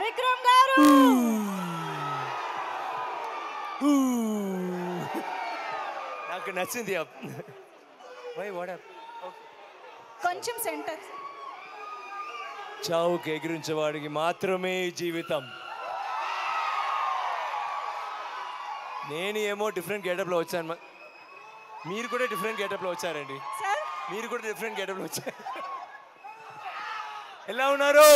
విక్రమ్ గారు నాకు నచ్చింది కొంచెం సెంటర్. చావుకి ఎగిరించేవాడికి మాత్రమే జీవితం. నేను ఏమో డిఫరెంట్ గెటప్లో వచ్చాను, మీరు కూడా డిఫరెంట్ గెటప్లో వచ్చారండి. మీరు కూడా డిఫరెంట్ గెటప్లో వచ్చారు. ఎలా ఉన్నారు?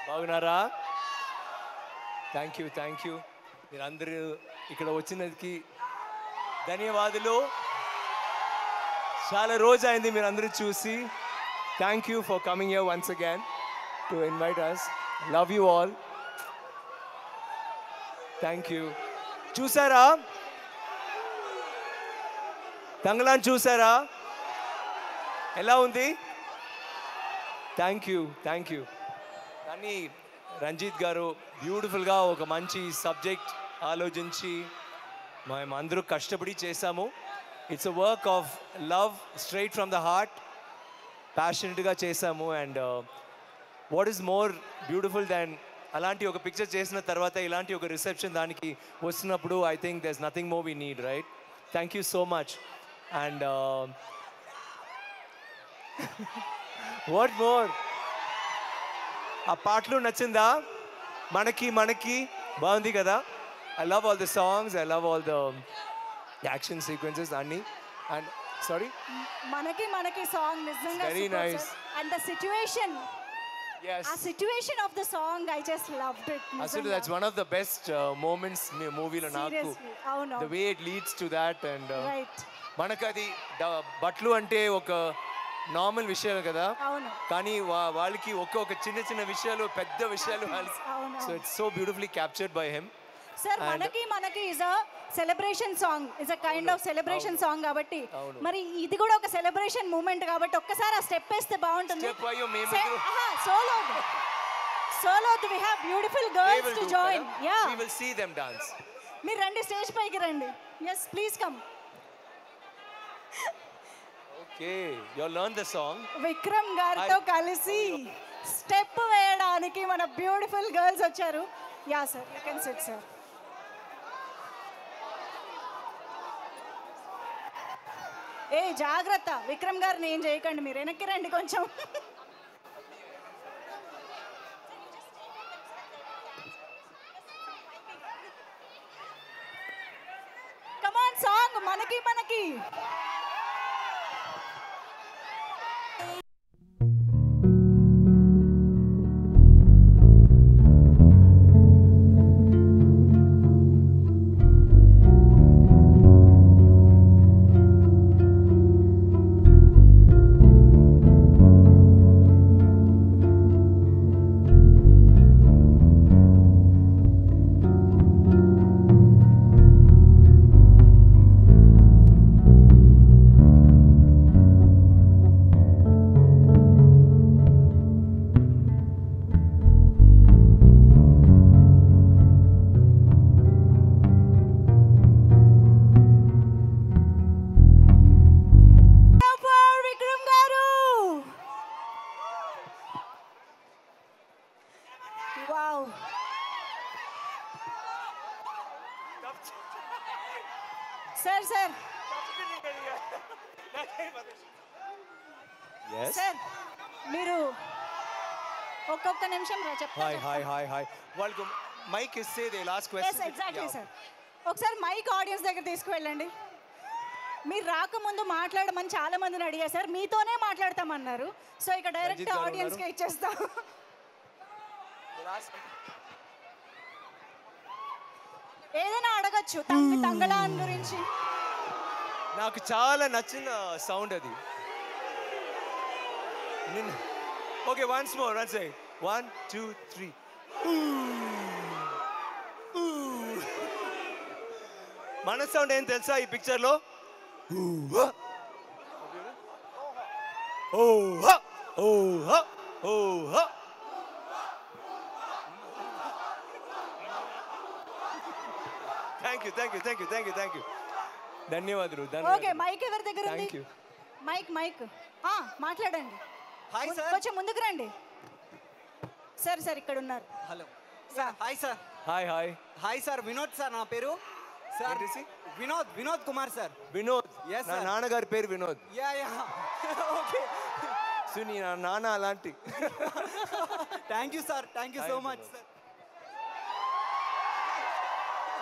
బాగున్నారా? Thank you. మీరందరూ ఇక్కడ వచ్చినందుకు ధన్యవాదాలు. చాలా రోజు అయింది మీరు అందరూ చూసి. Thank you for coming here once again to invite us. Love you all. Thank you. చూసారా తంగలాన్? చూసారా ఎలా ఉంది? Thank you. కానీ రంజిత్ గారు బ్యూటిఫుల్గా ఒక మంచి సబ్జెక్ట్ ఆలోచించి మేము అందరూ కష్టపడి చేశాము. It's a work of love straight from the heart. ప్యాషనెట్గా చేశాము. And what is more beautiful than అలాంటి ఒక పిక్చర్ చేసిన తర్వాత ఇలాంటి ఒక రిసెప్షన్ దానికి వస్తున్నప్పుడు I think there is nothing more we need, right? Thank you so much. And what more, ఆ పాటలు నచ్చిందా? మనకి బాగుంది కదా. I love all the songs, I love all the action sequences అన్నీ. అండ్ సారీ, మనకి సాంగ్ నిజంగా very nice. And the situation, yes, ఆ situation of the song I just loved it. అసలు that's one of the best moments మూవీలో నాకు. అవును, the way it leads to that. And right, మనకు అది బట్టలు అంటే ఒక నార్మల్ విషయాలు కదా, కానీ వాళ్ళకి ఒక్కొక్క చిన్న విషయాలు, పెద్ద విషయాలు వాళ్ళకి. So it's so beautifully captured by him. Sir మనకి is a celebration song, is a kind of celebration song కాబట్టి మరి ఇది కూడా ఒక సెలబ్రేషన్ మూమెంట్ కాబట్టి ఒక్కసారి ఆ స్టెప్ వేస్తే బాగుంటుంది. Solo we have beautiful girls to join. Yeah, we will see them dance. మీరు రండి, స్టేజ్ పైకి రండి. yes, please come. Okay, you learn the song. Vikram గారితో కలిసి స్టెప్ వేయడానికి మన బ్యూటిఫుల్ గర్ల్స్ వచ్చారు. Yeah sir, you can sit sir. ఏ జాగ్రత్త, విక్రమ్ గారిని ఏం చేయకండి, మీరు వెనక్కి రండి కొంచెం. కమాన్, సాంగ్ మనకి. సార్ సార్ మీరు ఒక్కొక్క నిమిషం చెప్తారు. హాయ్ వాళ్ళకు మైక్ ఇస్తే they last question. Exactly sir, ఒకసారి మైక్ ఆడియన్స్ దగ్గర తీసుకువెళ్ళండి. మీరు రాకముందు మాట్లాడమని చాలా మందిని అడిగారు సార్, మీతోనే మాట్లాడతామన్నారు. సో ఇక డైరెక్ట్ ఆడియన్స్కే ఇచ్చేస్తాం. ఏదైనా అడగచ్చు తంగళాన్ గురించి. నాకు చాలా నచ్చిన సౌండ్ అది. Okay, once more, once 1 2 3. మన సౌండ్ ఏం తెలుసా ఈ పిక్చర్ లో? Thank you. ధన్యవాదాలు. ఓకే, మైక్ ఎవరి దగ్గర ఉంది? మైక్ మాట్లాడండి. Hi sir. కొంచెం ముందుకు రండి సార్. సార్ ఇక్కడ ఉన్నారు. Hello sir. Hi sir. Hi hi hi sir. Vinod sir నా పేరు. Sir Vinod Kumar sir. Vinod. Yes, నా sir. నాన్నగారి పేరు వినోద్. Yeah okay. సునీ నా నాన్న అలాంటి. Thank you sir. Thank you so much sir.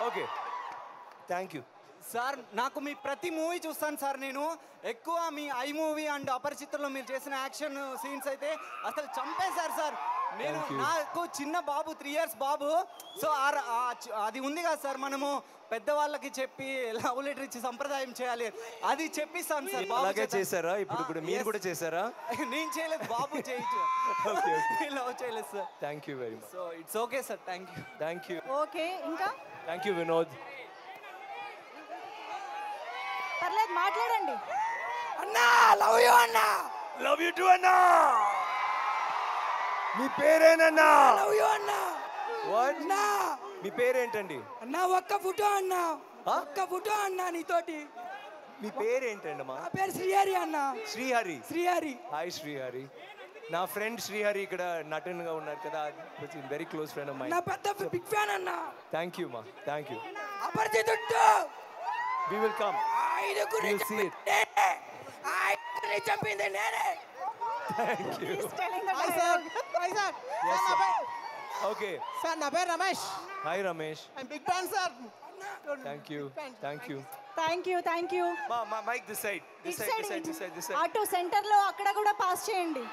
Okay thank you sir నాకు మీ ప్రతి మూవీ చూస్తాను సార్. నేను ఎక్కువ మీ ఐ మూవీ అండ్ అపరిచితుల్లో మీరు చేసిన యాక్షన్ సీన్స్ అయితే అసలు చంపేశారు సార్. నేను Thank you. నాకు చిన్న బాబు 3 years బాబు. సో అది ఉంది కదా సార్, మనము పెద్దవాళ్ళకి చెప్పి లవ్ లెటర్ ఇచ్చి సంప్రదాయం చేయాలి, అది చెప్పిస్తాను సార్. బాబు అలాగే చేత. చేశారా? ఇప్పుడు మీరు కూడా చేశారా? నేను చేయలేదు, బాబు చేయొచ్చు. లవ్ చేయలేదు sir. Thank you very much. So it's okay sir. Thank you. Thank you. Okay ఇంకా థ్యాంక్ యూ వినోద్. పర్లేదు మాట్లాడండి. అన్నా లవ్ యూ అన్నా. లవ్ యూ టు అన్నా. మీ పేరేనన్నా? లవ్ యూ అన్నా. వాట్? మీ పేరేంటండి? అన్నా ఒక్క ఫోటో అన్నా, ఒక్క ఫోటో అన్నా నీతోటి. మీ పేరేంటండమ్మా? నా పేరు శ్రీహరి అన్నా. శ్రీహరి. శ్రీహరి. హాయ్ శ్రీహరి. నా ఫ్రెండ్ శ్రీహరి ఇక్కడ నటనగా ఉన్నారు కదా, very close friend of mind. నా పెద్ద బిగ్ ఫ్యాన్ అన్నా. థ్యాంక్ యూ మా. Thank you. Aparichitudu. We will come. ఐదుగురిని You'll see it. నేనే. ఐదుగురిని చంపింది నేనే. Thank you. He's telling the hi dialogue. Sir. Hi sir. Yes, sir, నా పేరు- ఓకే. సార్ నా పేరు Ramesh. Hi Ramesh. I'm big fan sir. Thank you. Thank you. Thank you. Thank you. మా mic this side. This side this side this side this side. అటు centre లో అక్కడ కూడా pass చేయండి.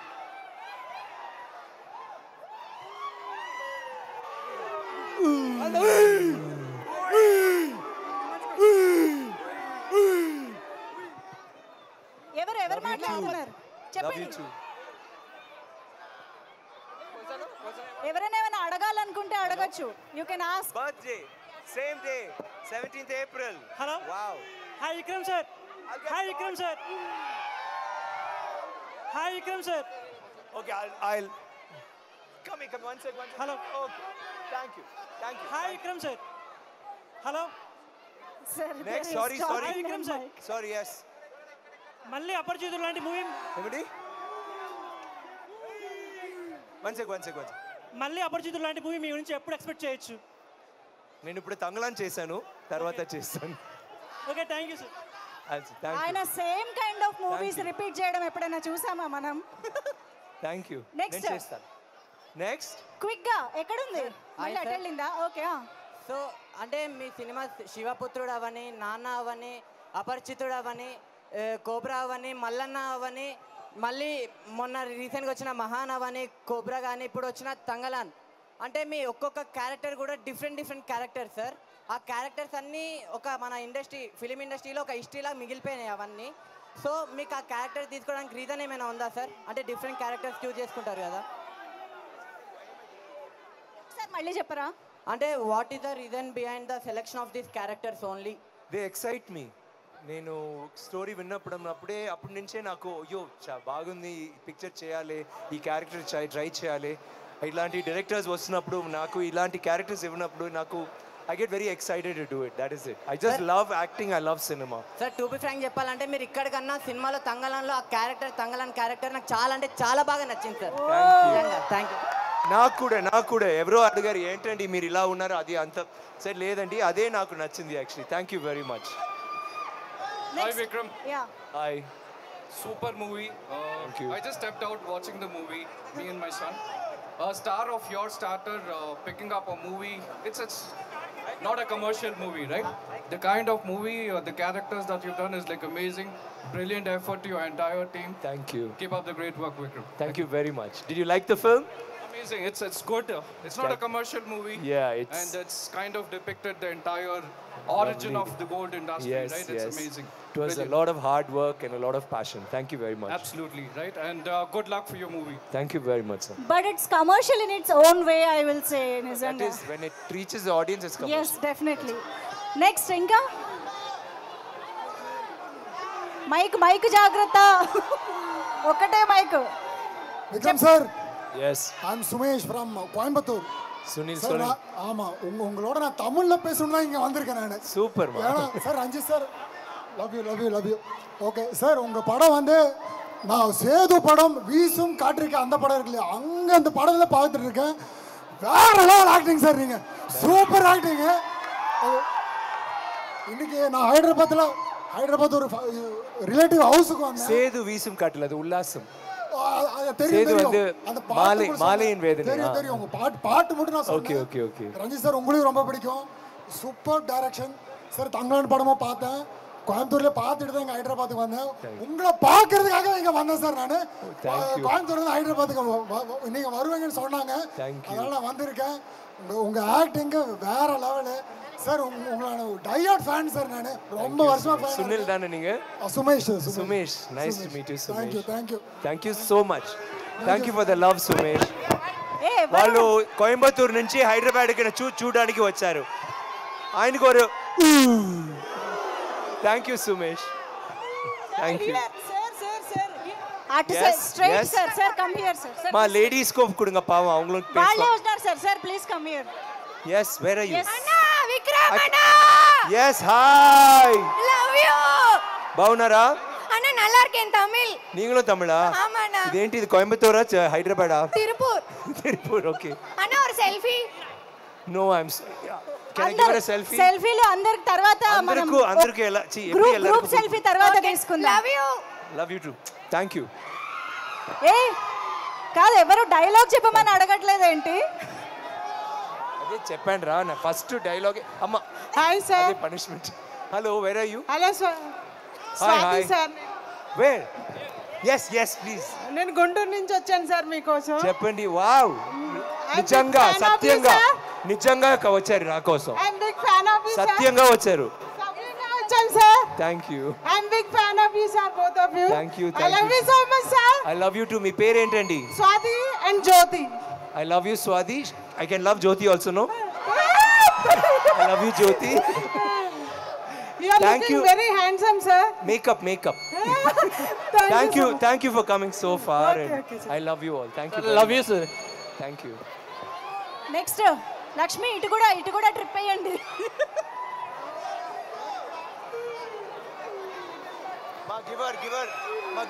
ఎవరు మాట్లాడుతున్నారు లవ్ యూ చెప్పండి. టూ. ఎవరైనా ఏమైనా అడగాలనుకుంటే అడగచ్చు. You can ask. Birthday same day 17th April. Hello. Wow. Hi Vikram sir. Hi Vikram sir. Hi Vikram sir. Okay, I'll come one sec. Hello. Okay. Thank you. Hi Vikram sir. Hello. Sir Next, sorry. Hi Vikram sir. Sorry, yes. మళ్ళీ అపరిచితుడు లాంటి movie ఏమిటి? One sec. మళ్ళీ అపరిచితుడు లాంటి movie మీ నుంచి ఎప్పుడు expect చేయొచ్చు? నేను ఇప్పుడు తంగళాన్ చేశాను, తర్వాత చేస్తాను. Okay thank you sir. ఆయన same kind of movies repeat చేయడం ఎప్పుడైనా చూసామా మనం? Thank you. Next. నేను చేస్తాను. నెక్స్ట్ క్విక్ గా ఎక్కడుంది? మళ్ళీ అటు వెళ్ళిందా? ఓకే. సో అంటే మీ సినిమా శివపుత్రుడు అవని, నాన్న అవని, అపరిచితుడు అవని, కోబ్రా అవని, మల్లన్న అవని, మళ్ళీ మొన్న రీసెంట్గా వచ్చిన మహాన్ అవని, కోబ్రా కానీ ఇప్పుడు వచ్చిన తంగలాన్, అంటే మీ ఒక్కొక్క క్యారెక్టర్ కూడా డిఫరెంట్ క్యారెక్టర్ సార్. ఆ క్యారెక్టర్స్ అన్నీ ఒక మన ఫిలిం ఇండస్ట్రీలో ఒక హిస్టరీలా మిగిలిపోయినాయి అవన్నీ. సో మీకు ఆ క్యారెక్టర్ తీసుకోవడానికి రీజన్ ఏమైనా ఉందా సార్? అంటే డిఫరెంట్ క్యారెక్టర్స్ చూస్ చేసుకుంటారు కదా, సార్ మళ్ళీ చెప్పరా? అంటే what is the reason behind the selection of this characters only? They excite me. నేను స్టోరీ అప్పటి నుంచే నాకు అయ్యో బాగుంది, ఈ పిక్చర్ చేయాలి, ఈ క్యారెక్టర్ ట్రై చేయాలి. ఇలాంటి డైరెక్టర్స్ వస్తున్నప్పుడు, నాకు ఇలాంటి క్యారెక్టర్స్ ఇవ్వనప్పుడు నాకు I get very excited to do it. That is it. I just love acting. I love cinema. Sir to be frank చెప్పాలంటే మీరు ఇక్కడికన్నా సినిమాలో తంగలాన్లో ఆ క్యారెక్టర్, తంగలాన్ క్యారెక్టర్ నాకు చాలా అంటే చాలా బాగా నచ్చింది సార్. Thank you. నాకు కూడా ఎవరో అడిగారు ఏంటండి మీరు ఇలా ఉన్నారు, అది అంత సరే లేదండి, అదే నాకు నచ్చింది actually. Thank you very much. Hi Vikram. Yeah. Hi. Super movie. Thank you. I just stepped out watching the movie, me and my son. A star of your starter picking up a movie. It's not a commercial movie, right? The kind of movie, the characters that you've done is like amazing. Brilliant effort to your entire team. Thank you. Keep up the great work, Vikram. Thank you very much. Did you like the film? Amazing. It's good. It's not a commercial movie. Yeah, it's... And it's kind of depicted the entire origin of the gold industry, Yes, right? It's yes. amazing. It was Brilliant. a lot of hard work and a lot of passion. Thank you very much. Absolutely, right? And good luck for your movie. Thank you very much, sir. But it's commercial in its own way, I will say. That Nizanga. is, when it reaches the audience, it's commercial. Yes, definitely. Next, ఇంకా mike జాగ్రత్త. ఒకటే mike. Vikram sir, Yes. I'm Sumesh from Coimbatore. Sunil, sir sorry. ஆமா, உங்களோட நான் தமிழ்ல பேசணும் தான் இங்க வந்திருக்கேன் நான். Super, man. ஏன்னா sir Ranjith sir, love you. Okay sir, உங்க படம் வந்து நான் சேது படம் வீசும் காற்றிருக்கேன் அந்த படம் இருக்கு இல்லையா, அங்கே அந்த படத்தில் பார்த்துட்டு இருக்கேன். வேற லெவல் ஆக்டிங் சார், நீங்கள் சூப்பர் ஆக்டிங்கு. இன்னைக்கு நான் ஹைதராபாத் ஒரு ரிலேட்டிவ் ஹவுஸுக்கு வந்தேன். சேது வீசும் காட்டில் அது உல்லாசம். தெரியும் சேது வந்து தெரியும். அந்த மாலையின் வேதனை. தெரியும் தெரியும். உங்க பாட்டு மட்டும் நான் ஓகே சொன்னேன். Okay okay. ரஞ்சித் சார் உங்களையும் ரொம்ப பிடிக்கும். Super direction sir. தங்கலான் படமும் பார்த்தேன், கோயம்புத்தூர்ல பார்த்துட்டு தான் இங்கே ஹைதராபாத்துக்கு வந்தேன். உங்களை பார்க்கறதுக்காக இங்கே வந்தேன் சார். நான் கோயம்புத்தூர்ல ஹைதராபாத்துக்கு நீங்க வருவீங்கன்னு சொன்னாங்க, அதனால நான் வந்திருக்கேன். உங்க ஆக்டிங்கு வேற லெவலு சார். உங்களோட டையாட் ஃபேன் சார். நான் ரொம்ப வருஷமா ஃபேன். சுனில் தானே நீங்க? Sumesh, nice to meet you Sumesh. Thank you so much. Thank you for the love Sumesh. వాళ్ళు కోయంబత్తూరు నుంచి హైదరాబాద్కి చూడడానికి వచ్చారు. ఆయనకు ఒక thank you Sumesh. Thank you. మా లేడీஸ் को கொடுங்க பாவம், அவங்களும் பேசலாம். sir please come here. Yes, where are you? అన్నా విక్రమ్ అన్నా. Yes, hi. Love you. బాగున్నారా? అన్నా நல்லா இருக்கேன் தமிழ். நீங்களும் தமிழா? ஆமாண்ணா. ఇదేంటి ఇది కోయంబత్తూరా హైదరాబాదా? తిరుపూర్. ఓకే. అన్నా ఒక selfie. No, I'm can I give her a selfie? సెల్ఫీలు అందరికి తర్వాత మనం అందరికి ఎలా ఎప్పుడు ఎలా గ్రూప్ సెల్ఫీ తర్వాత తీసుకుందాం. Love you you too. Thank you. కాదు ఎవరు డైలాగ్ చెప్పమని అడగట్లేదు ఏంటి? అదే చెప్పండి రా, నా ఫస్ట్ డైలాగ్. అమ్మ హాయ్ సార్. అదే punishment. Hello, where are you? Hello sir. Hi sir. Where? yes please. నేను గుంటూరు నుంచి వచ్చాను సార్ మీకోసం. చెప్పండి. వావ్, నిజంగా సత్యంగా వచ్చారు నా కోసం. I am big fan of you sir. సత్యంగా వచ్చారు. సత్యంగా వచ్చాను sir. Thank you. I am big fan of you sir, both of you. Thank you. I love you so much sir. I love you too. మీ పేరు ఏంటండి? Swathi and Jyothi. I love you Swati. I can love Jyoti also, no? I love you Jyoti. You are Thank looking you. very handsome sir. Makeup. Thank you for coming so far. Okay, I love you all. Thank you. Love you sir. Thank you. Next Lakshmi, ఇటు కూడా trip అయ్యండి.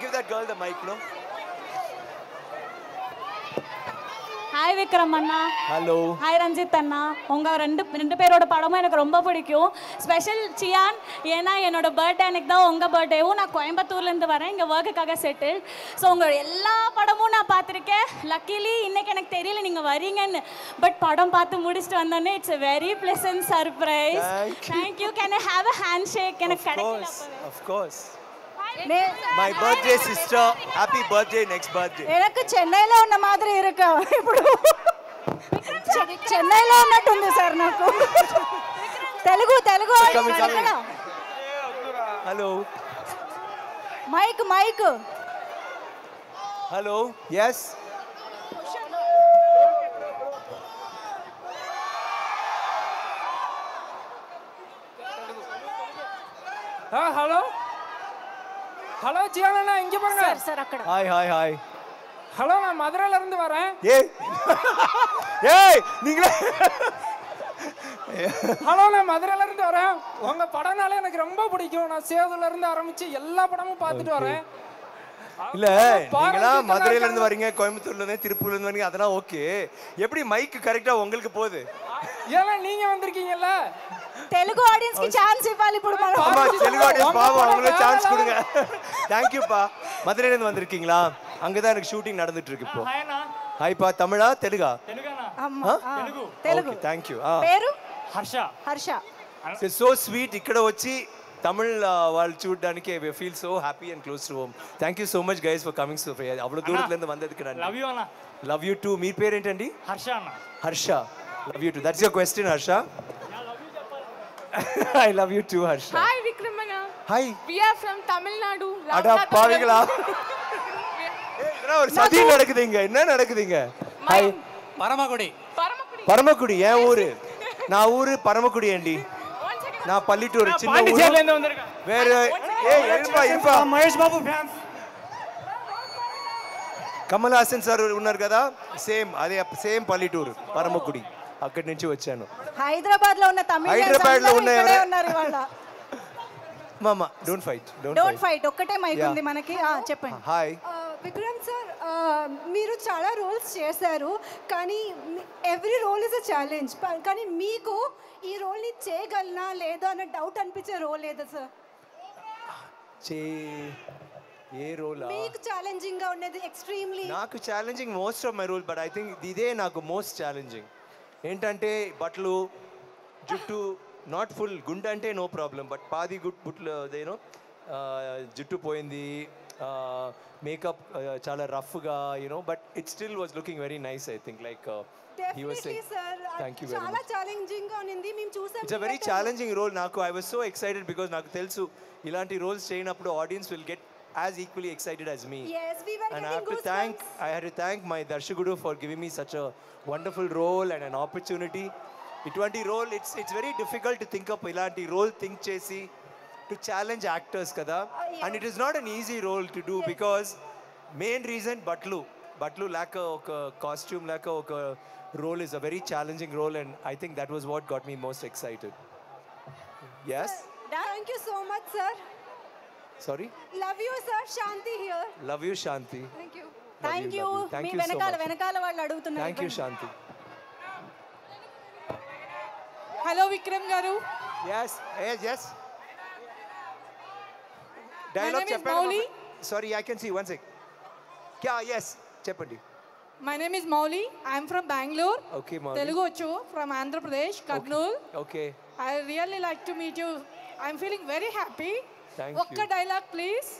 Give that girl the mic, no? Hi Vikram அண்ணா. Hello. Hi Ranjith அண்ணா. உங்கள் ரெண்டு பேரோட படமும் எனக்கு ரொம்ப பிடிக்கும். ஸ்பெஷல் சியான், ஏன்னா என்னோட பர்த்டே அன்னைக்கு தான் உங்கள் பர்த்டேவும். நான் கோயம்புத்தூர்லேருந்து வரேன் இங்கே ஒர்க்குக்காக செட்டில். ஸோ உங்கள் எல்லா படமும் நான் பார்த்துருக்கேன். லக்கிலி இன்னைக்கு எனக்கு தெரியல நீங்கள் வரீங்கன்னு, பட் படம் பார்த்து முடிச்சுட்டு வந்தோன்னே it's a very pleasant surprise. Thank you. Can I have a handshake? எனக்கு கிடைக்கல. Of course. My birthday sister, happy birthday, next birthday. எனக்கு చెన్నైలో ఉన్న మాదిరి ఇరుక ఇప్పుడు చెన్నైలో ఉన్నట్టుంది సార్ నాకు. Telugu hello. Mic. Hello. yes. Hello ஜியானா, இங்க பாருங்க சார். அక్కడ ஹாய். ஹலோ, நான் மதுரையில இருந்து வரேன். நீங்களே? ஹலோ, நான் மதுரையில இருந்து வரேன். உங்க படம்னால எனக்கு ரொம்ப பிடிக்கும். நான் சேதுல இருந்து ஆரம்பிச்சு எல்லா படமும் பார்த்துட்டு வரேன். இல்ல, நீங்களா மதுரையில இருந்து வரீங்க, கோயம்புத்தூர்ல இருந்து, திருப்பூர்ல இருந்து வரீங்க, அதெல்லாம் ஓகே. எப்படி மைக் கரெக்டா உங்களுக்கு போகுது? ஏன்னா நீங்க வந்திருக்கீங்கல்ல. తెలుగు ఆడియన్స్ కి ఛాన్స్ ఇవ్వాలి ఇప్పుడు మనం. ஆமா, తెలుగు ஆடியன்ஸ் பாவம், அவங்களுக்கு ఛాన్స్ கொடுங்க. Thank you பா. மதுரையில இருந்து வந்திருக்கீங்களா? அங்க தான் எனக்கு ஷூட்டிங் நடந்துட்டு இருக்கு இப்போ. ஹாய் பா. தமிழா தெலுங்கா? అమ్మా తెలుగు. Okay, thank you. పేరు హర్ష. So sweet. ఇక్కడ వచ్చి తమిళ్ వాళ్ళు చూడడానికి I feel so happy and close to home. Thank you so much guys for coming. So అவ்வளவு దూరத்துல இருந்து வந்ததுக்கு நன்றி. లవ్ యు అన్న. Love you too. మీ పేరు ఏంటండి? హర్ష అన్న. Harsha. Love you too. That's your question Harsha. I love you too, Harsha. Hi Vikram Anna. Hi. We are from Tamil Nadu. அட பாவிகளா. ஒரு சதி நடக்குதுங்க. என்ன நடக்குதுங்க? ஹாய். பரமக்குடி என் ஊரு. நான் ஊரு பரமக்குடி ஏண்டி. நான் பள்ளிட்டூர் சின்ன ஊரு. பாண்டிச்சேரியில இருந்து வந்திருக்கேன். வேற இருப்பா. మహేష్ బాబు ఫ్యాన్స్. కమల్ హాసన్ సార్ ఉన్నారు కదా, సేమ్ పల్లెటూరు పరమకుడి. అక్కడి నుంచి వచ్చాను. హైదరాబాద్ లో ఉన్న తమిళ హైదరాబాద్ లో ఉన్నారు ఇవాళ. మామ డోంట్ ఫైట్ డోంట్ ఫైట్ ఒక్కటే మైక్ Yeah. ఉంది మనకి చెప్పండి. హాయ్. విక్రమ్ సార్ మీరు చాలా రోల్స్ చేశారు కానీ every role is a challenge కానీ మీకు ఈ రోల్ని చేయగలనా లేదా అన్న డౌట్ అనిపించే రోల్ లేదా సార్? ఏ రోలా? మీకు ఛాలెంజింగ్గా ఉన్నది ఎక్స్ట్రీమ్లీ. నాకు challenging most of my role, but I think ఇదే నాకు మోస్ట్ ఛాలెంజింగ్. ఏంటంటే బట్టలు, జుట్టు, నాట్ ఫుల్ గుండె అంటే నో ప్రాబ్లం, బట్ పాది బుట్లు అదేనో జుట్టు పోయింది, మేకప్ చాలా రఫ్గా you know, but it still was looking very nice. I think like he was saying thank you very చాలా much. ఛాలెంజింగ్ గా ఉంది, మేము చూసాం. It's a very challenging role. నాకు I was so excited because నాకు తెలుసు ఇలాంటి రోల్స్ చేయనప్పుడు audience will get as equally excited as me. Yes, we were and getting I had to thank my Darshagudu for giving me such a wonderful role and an opportunity. Itwanti role, it's very difficult to think up ilanti role think chesi to challenge actors kada. Yeah. And it is not an easy role to do. Yes. Because main reason Batlu lack a costume, lack a role is a very challenging role, and I think that was what got me most excited. Yes? Thank you so much, sir. Sorry? Love you, sir. Shanti here. Love you, Shanti. Thank you. Thank you. మీ వెనకాల వాళ్ళు అడుగుతున్నారు. Thank you, Shanti. Hello Vikram గారు. yes yes dialogue చెప్పండి. sorry I can see one sec kya yes చెప్పండి. My name is Mauli. I am from Bangalore. Okay, Mauli. Telugu వచ్చు from Andhra Pradesh, Kurnool. Okay. I really like to meet you. I am feeling very happy. Thank ఒక్క you. Dialogue please.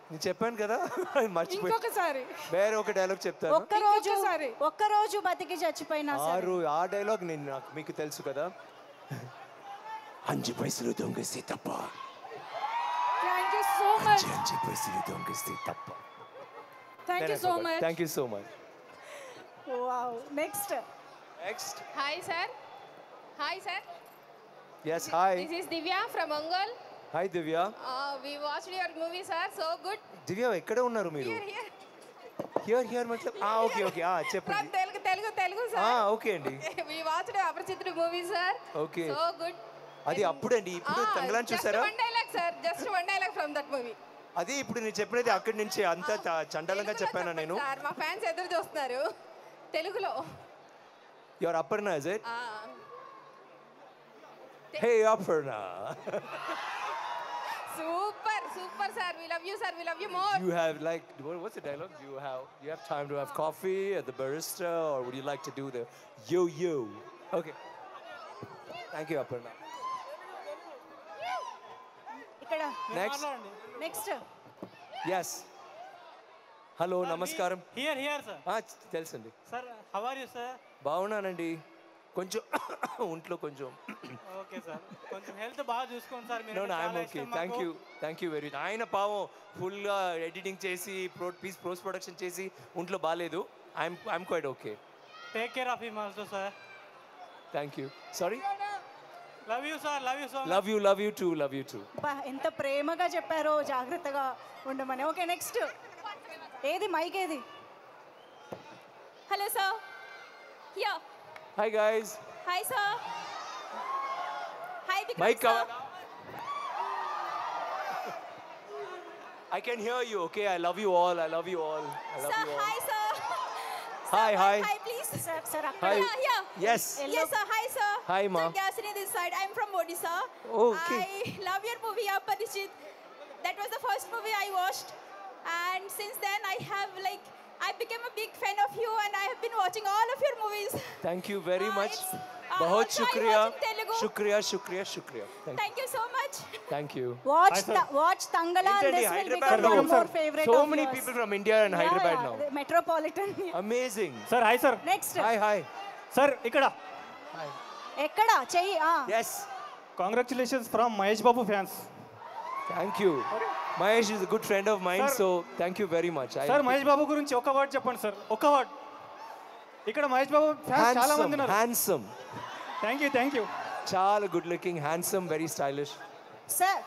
నేను చెప్పాను కదా మర్చిపోయి. ఇంకొకసారి వేరే ఒక dialogue చెప్తాను. ఒక్కరోజు బతికి చచ్చిపోయినా సరే. ఆ డైలాగ్ నేను నాకు మీకు తెలుసు కదా. 5 పైసలు దొంగస్తే తప్ప. Thank you so much. 5 పైసలు దొంగస్తే తప్ప. Thank you so much. Thank you so much. Wow. Next. Hi, sir. Hi, sir. Yes, hi. This is Divya from Ongole. Hi, Divya. We watched your movie, sir. So good. Divya, ఎక్కడ ఉన్నారు మీరు? Here मतलब okay చెప్పండి. From Telugu, sir. Okay అండి. We watched Aparichitudu movie, sir. Okay. So good. అది అప్పుడండి. ఇప్పుడు తంగలాన్ చూసారా? Just one dialogue, sir. Just one dialogue from that movie. అది ఇప్పుడు నేను చెప్పినది అక్కడి నుంచి అంత చండాలంగా చెప్పాను నేను. సార్ మా ఫ్యాన్స్ ఎదురు చూస్తున్నారు తెలుగులో. You're Aparna, is it? Hey, Aparna. Super, sir. We love you, sir. We love you more. You have like, what's the dialogue? You have time to have coffee at the barista, or would you like to do the yo? Okay. Thank you, Aparna. ఇక్కడ Next. Next. Yes. Hello, namaskaram. Here, sir. తెలుసండి. Sir, how are you, sir? బాగున్నానండి. కొంచెం ఒంట్లో కొంచెం. Okay sir. కొంచెం health బాగా చూసుకోండి sir మీరు. No, I'm okay. Thank you very much. ఆయన పావం ఫుల్గా ఎడిటింగ్ చేసి పోస్ట్ ప్రొడక్షన్ చేసి ఒంట్లో బాగాలేదు. I'm quite okay. Take care of him also, sir. Thank you. Sorry? Love you, sir. Love you so much. Love you too. ఎంత ప్రేమగా చెప్పారో, జాగ్రత్తగా ఉండమని. Okay, next. ఏది మైక్ ఏది? Hello sir. Here. Hi guys. Hi sir. Hi Vikram Mike sir. I can hear you, okay? I love you all. Sir, hi sir. Hi. Hi please. Sir. Hi. Yeah. Yes. Yes sir. Hi sir. Hi ma. Sir, Gasini this side. I'm from Odisha. Okay. I love your movie Aparichit. That was the first movie I watched, and since then I became a big fan of you, and I have been watching all of your movies. Thank you very much. बहुत शुक्रिया. शुक्रिया. Thank you so much. Thank you. Watch Tangalan. This will become one more favorite. So of many yours. people from India and Hyderabad now. Metropolitan. Amazing. Sir, hi sir. Next. Hi. Sir, ఇక్కడ. ఎక్కడ చెయ్యి? Yes. Congratulations from Mahesh Babu fans. Thank you. Mahesh is a good friend of mine, so thank you very much. Sir, Mahesh Babu గురించి ఒక word చెప్పండి sir. ఒక word. ఇక్కడ Mahesh Babu fans చాలా మంది ఉన్నారు. Handsome. Thank you. చాలా good looking, handsome, very stylish. Sir,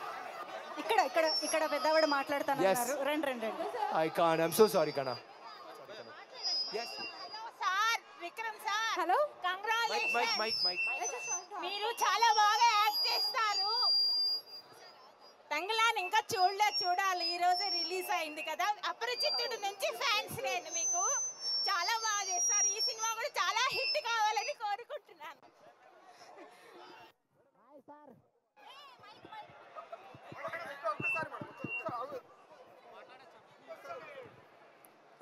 ఇక్కడ పెద్దవాడు మాట్లాడుతున్నారు. రండి. I can't. I'm so sorry, Kana. Yes. Sir, Vikram sir. Hello. Congratulations. Mike. మీరు చాలా బాగా యాక్ట్ చేస్తారు. తంగలాన్ ఇంకా చూడాలి. ఈ రోజే రిలీజ్ అయింది కదా. అపరిచితుడు నుంచి ఫ్యాన్స్ నేను మీకు. చాలా బాగా చేస్తారు. ఈ సినిమా కూడా చాలా హిట్ కావాలని కోరుకుంటున్నాను.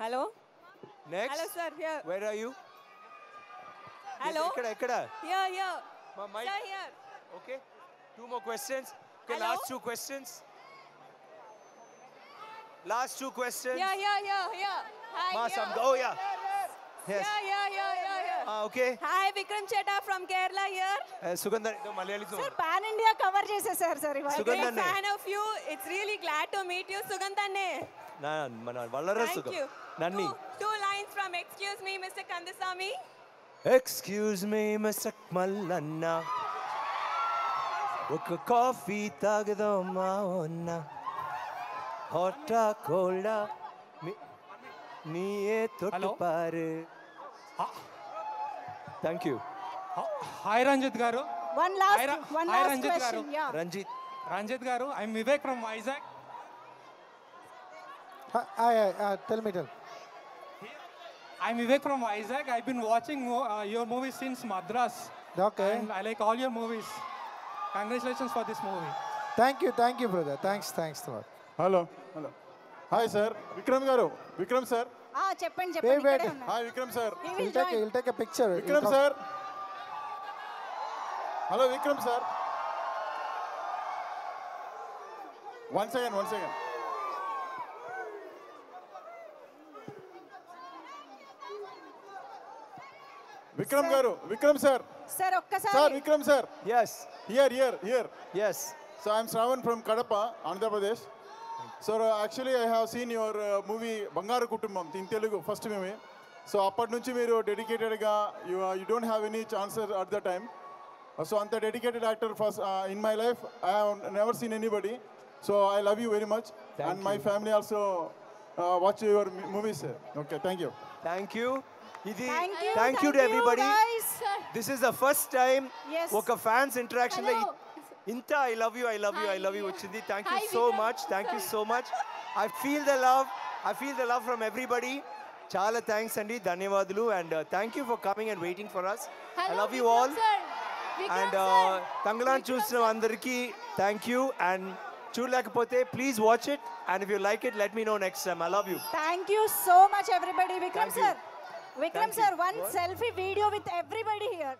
Hello Next. Hello, sir. Here. Where are you? Hello. Ekkada? Here. Mic. Sir, here. Okay. 2 more questions. Okay, Hello? last 2 questions. Last 2 questions. Here. Hi. Masam. here. Oh, yeah. Yes. Yeah. Okay. Hi, Vikram Cheta from Kerala here. Sugandhar, Malayali. Sir pan India cover చేసేసారు sir ఇవాళ. Big fan of you. It's really glad to meet you, Sugandhanne. మన వల్లర Thank సుగం. you. నన్ని. Two lines from Excuse Me, Mr. Kandasamy. Excuse me, Mr. Mallanna. ఒక coffee తాగదామా అన్న హాటా కోల్డా నీయే తొట్టు పారు. Thank you. హాయ్ రంజిత్ గారు. One last రంజిత్ గారు. question. Yeah. రంజిత్ గారు, I'm Vivek from Vizag. Tell me. I'm Vivek from Vizag. I've been watching your movies since Madras. Okay. And I like all your movies. Congratulations for this movie. Thank you, brother. Thanks a lot. Hello hi sir. Vikram గారు. Vikram sir. చెప్పండి Wait. ఇక్కడే ఉన్నారు. Hi Vikram sir. He'll take a picture. Vikram sir. Hello Vikram sir. One second. Vikram గారు. Vikram sir. Sir ఒక్కసారి. Sir Vikram sir. Yes. Here. Yes. So I'm Shravan from Kadapa, Andhra Pradesh. So actually I have seen your movie Bangaru Kutumbam in Telugu, first movie. So appati nunchi meeru dedicated ga you don't have any chances at the time. So anta dedicated actor first in my life I have never seen anybody. So I love you very much. And my family also watch your movies. Okay, thank you. Thank you. Thank Thank you to everybody. guys. This is the first time Yes. ఒక fans interaction లో ఇంత I love you వచ్చింది. Thank you so much. I feel the love from everybody. చాలా thanks అండి, ధన్యవాదాలు. And thank you for coming and waiting for us. I love you all. And Thangalaan చూసిన అందరికీ thank you. And చూడలేకపోతే please watch it. And if you like it let me know next time. I love you. Thank you so much everybody. Vikram Thank you. sir. One selfie video with everybody here.